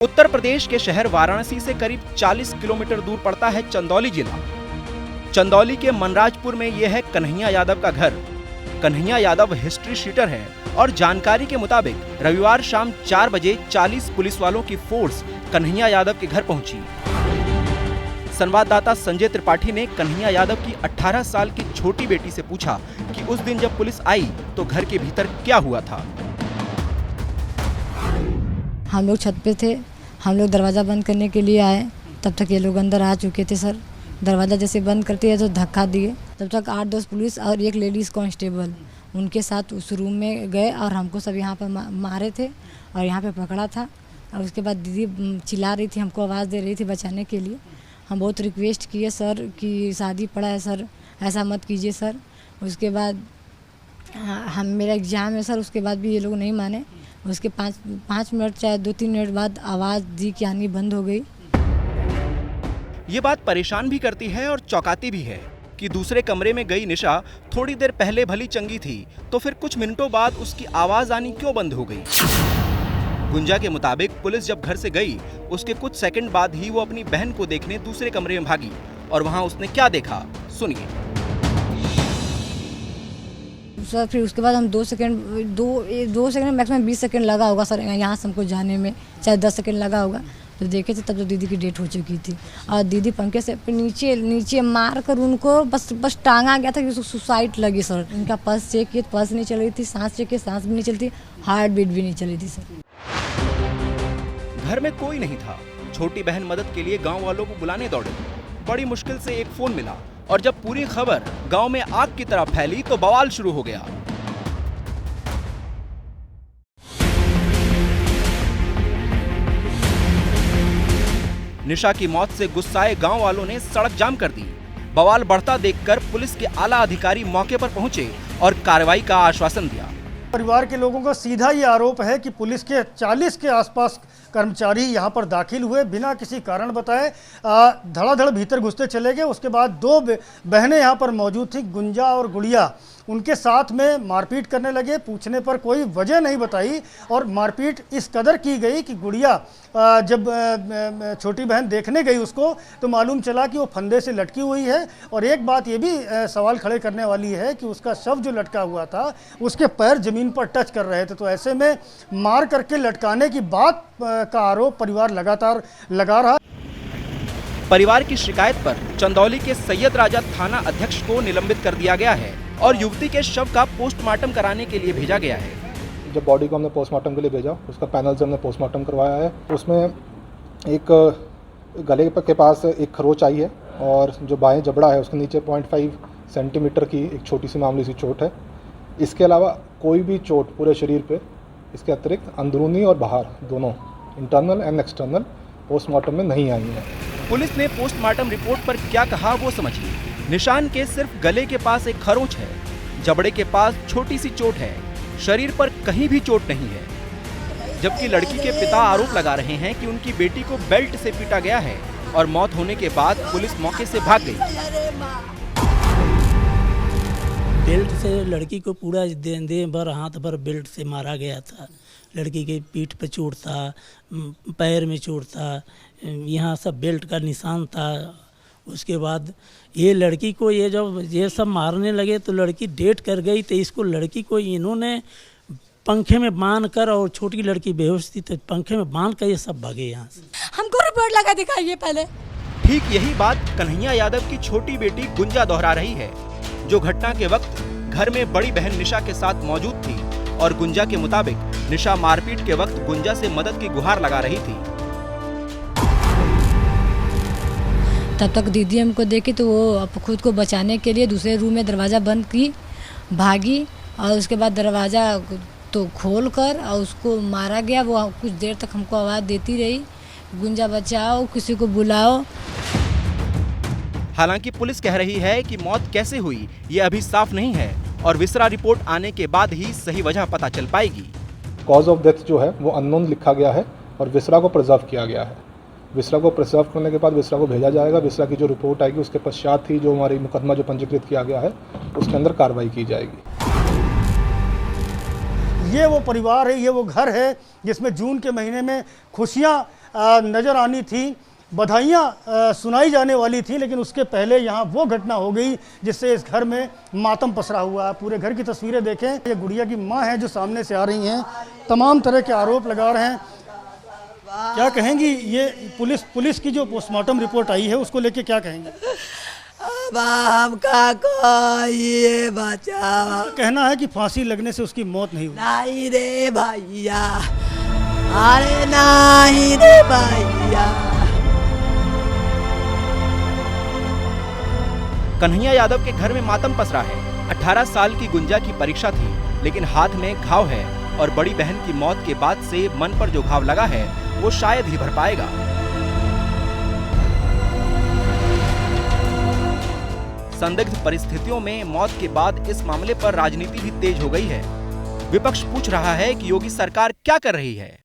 उत्तर प्रदेश के शहर वाराणसी से करीब 40 किलोमीटर दूर पड़ता है चंदौली जिला। चंदौली के मनराजपुर में यह है कन्हैया यादव का घर। कन्हैया यादव हिस्ट्री शीटर है और जानकारी के मुताबिक रविवार शाम 4 बजे 40 पुलिस वालों की फोर्स कन्हैया यादव के घर पहुंची। संवाददाता संजय त्रिपाठी ने कन्हैया यादव की 18 साल की छोटी बेटी से पूछा कि उस दिन जब पुलिस आई तो घर के भीतर क्या हुआ था। हम लोग छत पे थे, हम लोग दरवाज़ा बंद करने के लिए आए, तब तक ये लोग अंदर आ चुके थे। सर दरवाज़ा जैसे बंद करते हैं तो धक्का दिए, तब तक 8-10 पुलिस और एक लेडीज़ कांस्टेबल उनके साथ उस रूम में गए और हमको सब यहाँ पर मारे थे और यहाँ पे पकड़ा था। और उसके बाद दीदी चिल्ला रही थी, हमको आवाज़ दे रही थी बचाने के लिए। हम बहुत रिक्वेस्ट किए सर कि शादी पड़ा है सर, ऐसा मत कीजिए सर। उसके बाद मेरा एग्ज़ाम है सर, उसके बाद भी ये लोग नहीं माने। उसके 5 मिनट चाहे 2-3 मिनट बाद आवाज़ दी की आनी बंद हो गई। ये बात परेशान भी करती है और चौंकाती भी है कि दूसरे कमरे में गई निशा थोड़ी देर पहले भली चंगी थी, तो फिर कुछ मिनटों बाद उसकी आवाज़ आनी क्यों बंद हो गई। गुंजा के मुताबिक पुलिस जब घर से गई उसके कुछ सेकंड बाद ही वो अपनी बहन को देखने दूसरे कमरे में भागी और वहां उसने क्या देखा, सुनिए। सर फिर उसके बाद हम 2 सेकंड मैक्सिमम 20 सेकंड लगा होगा सर यहाँ से हमको जाने में, चाहे 10 सेकंड लगा होगा। तो देखे थे तब तो दीदी की डेथ हो चुकी थी और दीदी पंखे से नीचे मार कर उनको बस टांगा गया था कि उसको सुसाइड लगी सर। इनका पल्स चेक किया, पल्स नहीं चल रही थी, सांस चेक किया, सांस भी नहीं चलती, हार्ट बीट भी नहीं चली थी सर। घर में कोई नहीं था। छोटी बहन मदद के लिए गांव वालों को बुलाने दौड़े। बड़ी मुश्किल से एक फोन मिला और जब पूरी खबर गांव में आग की तरह फैली तो बवाल शुरू हो गया। निशा की मौत से गुस्साए गांव वालों ने सड़क जाम कर दी। बवाल बढ़ता देखकर पुलिस के आला अधिकारी मौके पर पहुंचे और कार्रवाई का आश्वासन दिया। परिवार के लोगों का सीधा ये आरोप है कि पुलिस के 40 के आसपास कर्मचारी यहाँ पर दाखिल हुए, बिना किसी कारण बताए धड़ाधड़ भीतर घुसते चले गए। उसके बाद 2 बहनें यहाँ पर मौजूद थी, गुंजा और गुड़िया, उनके साथ में मारपीट करने लगे। पूछने पर कोई वजह नहीं बताई और मारपीट इस कदर की गई कि गुड़िया जब छोटी बहन देखने गई उसको तो मालूम चला कि वो फंदे से लटकी हुई है। और एक बात ये भी सवाल खड़े करने वाली है कि उसका शव जो लटका हुआ था उसके पैर जमीन पर टच कर रहे थे। तो ऐसे में मार करके लटकाने की बात का आरोप परिवार लगातार लगा रहा। परिवार की शिकायत पर चंदौली के सैयद राजा थाना अध्यक्ष को निलंबित कर दिया गया है और युवती के शव का पोस्टमार्टम कराने के लिए भेजा गया है। जब बॉडी को हमने पोस्टमार्टम के लिए भेजा, उसका पैनल से हमने पोस्टमार्टम करवाया है। उसमें एक गले के पास एक खरोच आई है और जो बाएं जबड़ा है उसके नीचे 0.5 सेंटीमीटर की एक छोटी सी मामूली सी चोट है। इसके अलावा कोई भी चोट पूरे शरीर पे इसके अतिरिक्त अंदरूनी और बाहर दोनों इंटरनल एंड एक्सटर्नल पोस्टमार्टम में नहीं आई है। पुलिस ने पोस्टमार्टम रिपोर्ट पर क्या कहा वो समझिए। निशान के सिर्फ गले के पास एक खरोच है, जबड़े के पास छोटी सी चोट है, शरीर पर कहीं भी चोट नहीं है। जबकि लड़की के पिता आरोप लगा रहे हैं कि उनकी बेटी को बेल्ट से पीटा गया है और मौत होने के बाद पुलिस मौके से भाग गई। बेल्ट से लड़की को पूरा देह भर हाथ भर बेल्ट से मारा गया था। लड़की के पीठ पे चोट था, पैर में चोट था, यहाँ सब बेल्ट का निशान था। उसके बाद ये लड़की को जब ये सब मारने लगे तो लड़की डेथ कर गई। तो इसको लड़की को इन्होंने पंखे में बांध कर, और छोटी लड़की बेहोश थी तो पंखे में बांध कर ये सब भागे यहाँ से। हमको रिपोर्ट लगा दिखाइए पहले। ठीक यही बात कन्हैया यादव की छोटी बेटी गुंजा दोहरा रही है, जो घटना के वक्त घर में बड़ी बहन निशा के साथ मौजूद थी और गुंजा के मुताबिक निशा मारपीट के वक्त गुंजा से मदद की गुहार लगा रही थी। तब तक दीदी हमको देखी तो वो खुद को बचाने के लिए दूसरे रूम में दरवाज़ा बंद की, भागी और उसके बाद दरवाज़ा तो खोल कर और उसको मारा गया। वो कुछ देर तक हमको आवाज़ देती रही, गुंजा बचाओ, किसी को बुलाओ। हालांकि पुलिस कह रही है कि मौत कैसे हुई ये अभी साफ नहीं है और विसरा रिपोर्ट आने के बाद ही सही वजह पता चल पाएगी। कॉज ऑफ डेथ जो है वो अननोन लिखा गया है और विसरा को प्रिजर्व किया गया है। विसरा को प्रिजर्व करने के बाद विसरा को भेजा जाएगा। विसरा की जो रिपोर्ट आएगी उसके पश्चात ही जो हमारी मुकदमा जो पंजीकृत किया गया है उसके अंदर कार्रवाई की जाएगी। ये वो परिवार है, ये वो घर है जिसमें जून के महीने में खुशियाँ नज़र आनी थी, बधाइयाँ सुनाई जाने वाली थी, लेकिन उसके पहले यहाँ वो घटना हो गई जिससे इस घर में मातम पसरा हुआ है। पूरे घर की तस्वीरें देखें, ये गुड़िया की माँ है जो सामने से आ रही हैं, तमाम तरह के आरोप लगा रहे हैं। क्या कहेंगी, ये पुलिस की जो पोस्टमार्टम रिपोर्ट आई है उसको लेके क्या कहेंगे? हमका कोई बचा, कहना है कि फांसी लगने से उसकी मौत नहीं हुई। नहीं रे भैया, अरे नहीं रे भैया। कन्हैया यादव के घर में मातम पसरा है। 18 साल की गुंजा की परीक्षा थी, लेकिन हाथ में घाव है और बड़ी बहन की मौत के बाद से मन पर जो घाव लगा है वो शायद ही भर पाएगा। संदिग्ध परिस्थितियों में मौत के बाद इस मामले पर राजनीति भी तेज हो गई है। विपक्ष पूछ रहा है कि योगी सरकार क्या कर रही है।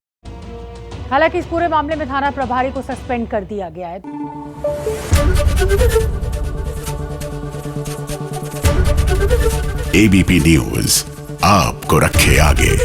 हालांकि इस पूरे मामले में थाना प्रभारी को सस्पेंड कर दिया गया है। एबीपी न्यूज आपको रखे आगे।